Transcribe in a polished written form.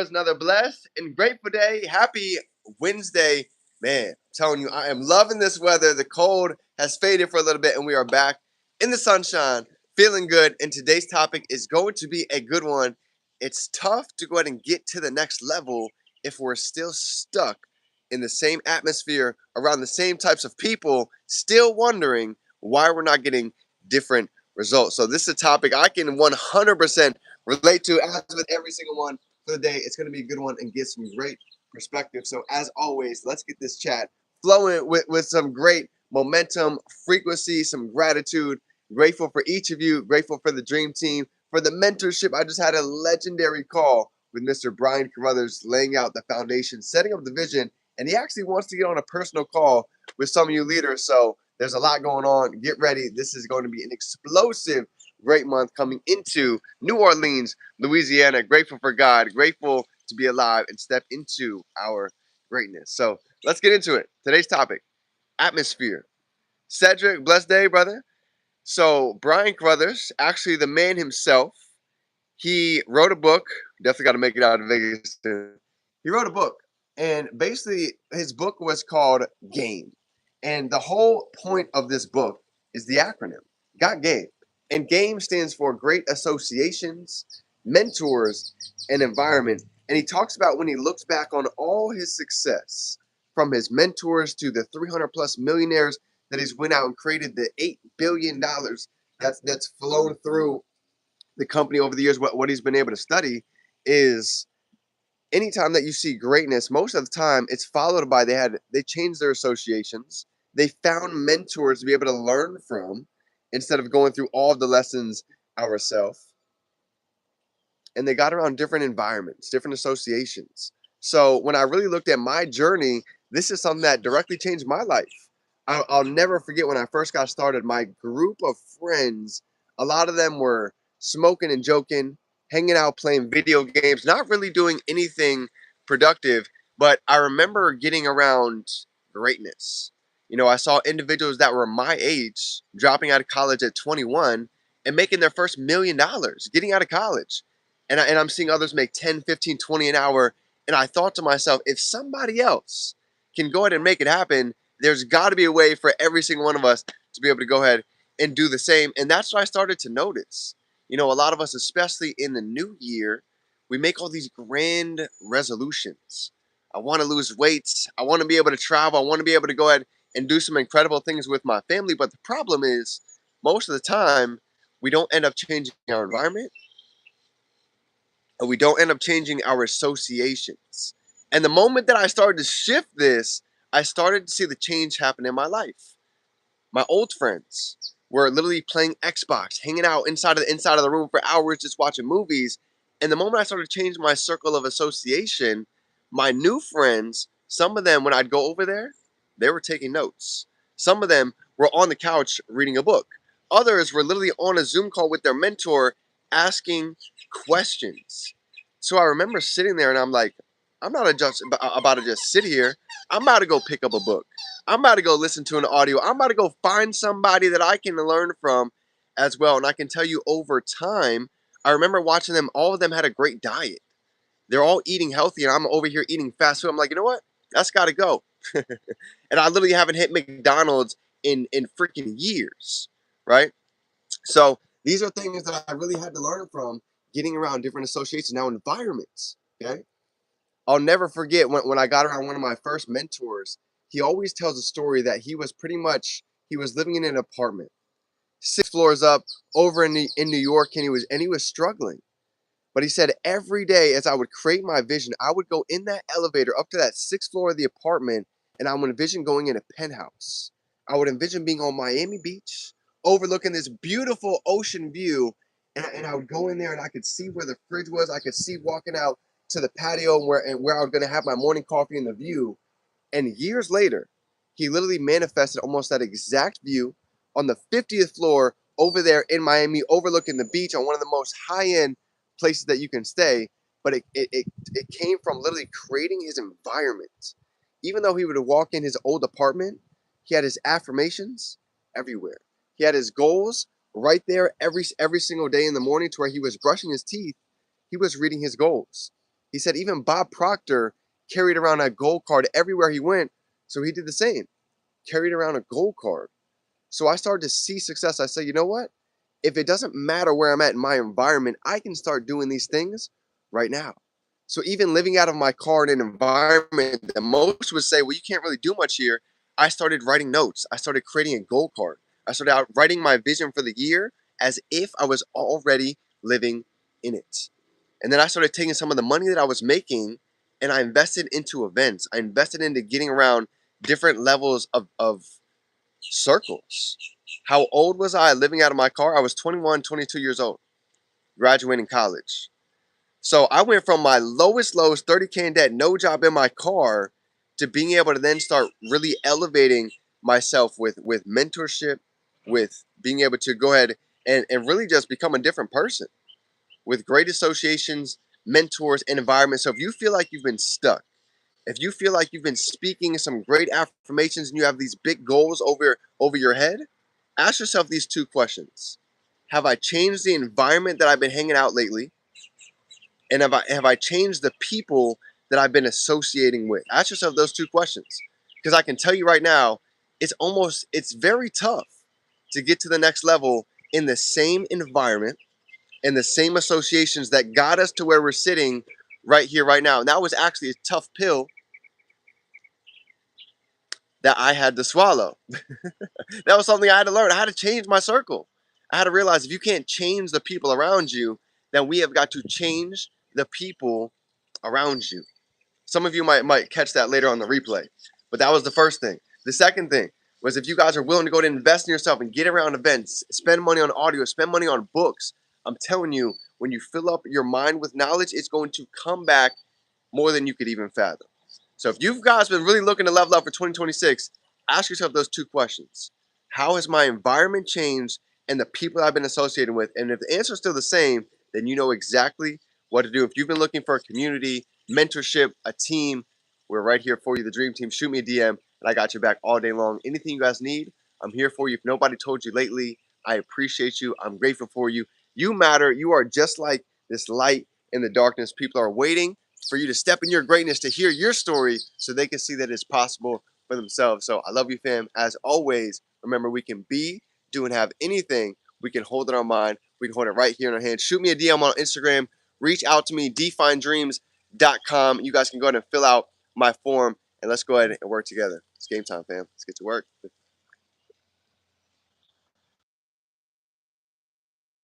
It's another blessed and grateful day. Happy Wednesday. Man, I'm telling you, I am loving this weather. The cold has faded for a little bit, and we are back in the sunshine, feeling good. And today's topic is going to be a good one. It's tough to go ahead and get to the next level if we're still stuck in the same atmosphere, around the same types of people, still wondering why we're not getting different results. So, this is a topic I can 100% relate to, as with every single one for the day. It's going to be a good one and get some great perspective. So, as always, let's get this chat flowing with some great momentum, frequency, some gratitude. Grateful for each of you, grateful for the dream team, for the mentorship. I just had a legendary call with Mr. Brian Carruthers, laying out the foundation, setting up the vision, and he actually wants to get on a personal call with some of you leaders. So there's a lot going on. Get ready. This is going to be an explosive, great month coming into New Orleans, Louisiana. Grateful for God, grateful to be alive and step into our greatness. So let's get into it. Today's topic, atmosphere. Cedric, blessed day, brother. So Brian Carruthers, actually the man himself, he wrote a book. Definitely got to make it out of Vegas soon. He wrote a book, and basically his book was called Game. And the whole point of this book is the acronym Got Game. And GAME stands for Great Associations, Mentors, and Environment. And he talks about when he looks back on all his success, from his mentors to the 300 plus millionaires that he's went out and created the $8 billion that's flown through the company over the years. What he's been able to study is anytime that you see greatness, most of the time it's followed by they changed their associations. They found mentors to be able to learn from instead of going through all of the lessons ourselves. And they got around different environments, different associations. So when I really looked at my journey, this is something that directly changed my life. I'll never forget when I first got started, my group of friends, a lot of them were smoking and joking, hanging out, playing video games, not really doing anything productive. But I remember getting around greatness. I saw individuals that were my age dropping out of college at 21 and making their first $1 million, getting out of college. And I'm seeing others make 10, 15, 20 an hour. And I thought to myself, if somebody else can go ahead and make it happen, there's got to be a way for every single one of us to be able to go ahead and do the same. And that's what I started to notice. A lot of us, especially in the new year, we make all these grand resolutions. I want to lose weight. I want to be able to travel. I want to be able to go ahead and do some incredible things with my family. But the problem is, most of the time, we don't end up changing our environment, and we don't end up changing our associations. And the moment that I started to shift this, I started to see the change happen in my life. My old friends were literally playing Xbox, hanging out inside of the room for hours, just watching movies. And the moment I started to change my circle of association, my new friends, some of them, when I'd go over there, they were taking notes. Some of them were on the couch reading a book. Others were literally on a Zoom call with their mentor asking questions. So I remember sitting there and I'm like, I'm not just about to just sit here. I'm about to go pick up a book. I'm about to go listen to an audio. I'm about to go find somebody that I can learn from as well. And I can tell you over time, I remember watching them, all of them had a great diet. They're all eating healthy, and I'm over here eating fast food. I'm like, you know what? That's got to go. And I literally haven't hit McDonald's in freaking years, right? So these are things that I really had to learn from getting around different associations, now environments, okay? I'll never forget when I got around one of my first mentors. He always tells a story that he was living in an apartment, 6 floors up, over in New York, and he was struggling. But he said every day as I would create my vision, I would go in that elevator up to that 6th floor of the apartment, and I would envision going in a penthouse. I would envision being on Miami Beach, overlooking this beautiful ocean view, and I would go in there and I could see where the fridge was. I could see walking out to the patio where I was going to have my morning coffee in the view. And years later, he literally manifested almost that exact view on the 50th floor over there in Miami, overlooking the beach on one of the most high-end places that you can stay. But it came from literally creating his environment. Even though he would walk in his old apartment, he had his affirmations everywhere. He had his goals right there every single day in the morning, to where he was brushing his teeth. He was reading his goals. He said even Bob Proctor carried around a gold card everywhere he went. So he did the same, carried around a gold card. So I started to see success. I said, you know what? If it doesn't matter where I'm at in my environment, I can start doing these things right now. So even living out of my car in an environment that most would say, well, you can't really do much here, I started writing notes. I started creating a goal card. I started out writing my vision for the year as if I was already living in it. And then I started taking some of the money that I was making and I invested into events. I invested into getting around different levels of circles. How old was I living out of my car? I was 21, 22 years old, graduating college. So I went from my lowest lows, 30K in debt, no job in my car, to being able to then start really elevating myself with mentorship, with being able to go ahead and really just become a different person with great associations, mentors, and environments. So if you feel like you've been stuck, if you feel like you've been speaking some great affirmations and you have these big goals over your head, ask yourself these two questions. Have I changed the environment that I've been hanging out lately? And have I changed the people that I've been associating with? Ask yourself those two questions. Because I can tell you right now, it's very tough to get to the next level in the same environment and the same associations that got us to where we're sitting right here, right now. And that was actually a tough pill that I had to swallow. That was something I had to learn. I had to change my circle. I had to realize if you can't change the people around you, then we have got to change the people around you. Some of you might catch that later on the replay. But that was the first thing. The second thing was if you guys are willing to go to invest in yourself and get around events, spend money on audio, spend money on books, I'm telling you, when you fill up your mind with knowledge, it's going to come back more than you could even fathom. So if you guys been really looking to level up for 2026, ask yourself those two questions. How has my environment changed and the people I've been associated with? And if the answer is still the same, then you know exactly what to do. If you've been looking for a community, mentorship, a team, we're right here for you, the Dream Team. Shoot me a DM and I got your back all day long. Anything you guys need, I'm here for you. If nobody told you lately, I appreciate you. I'm grateful for you. You matter. You are just like this light in the darkness. People are waiting for you to step in your greatness, to hear your story so they can see that it's possible for themselves. So I love you, fam. As always, remember we can be, do, and have anything. We can hold it in our mind. We can hold it right here in our hands. Shoot me a DM on Instagram. Reach out to me, definedreams.com. You guys can go ahead and fill out my form, and let's go ahead and work together. It's game time, fam. Let's get to work.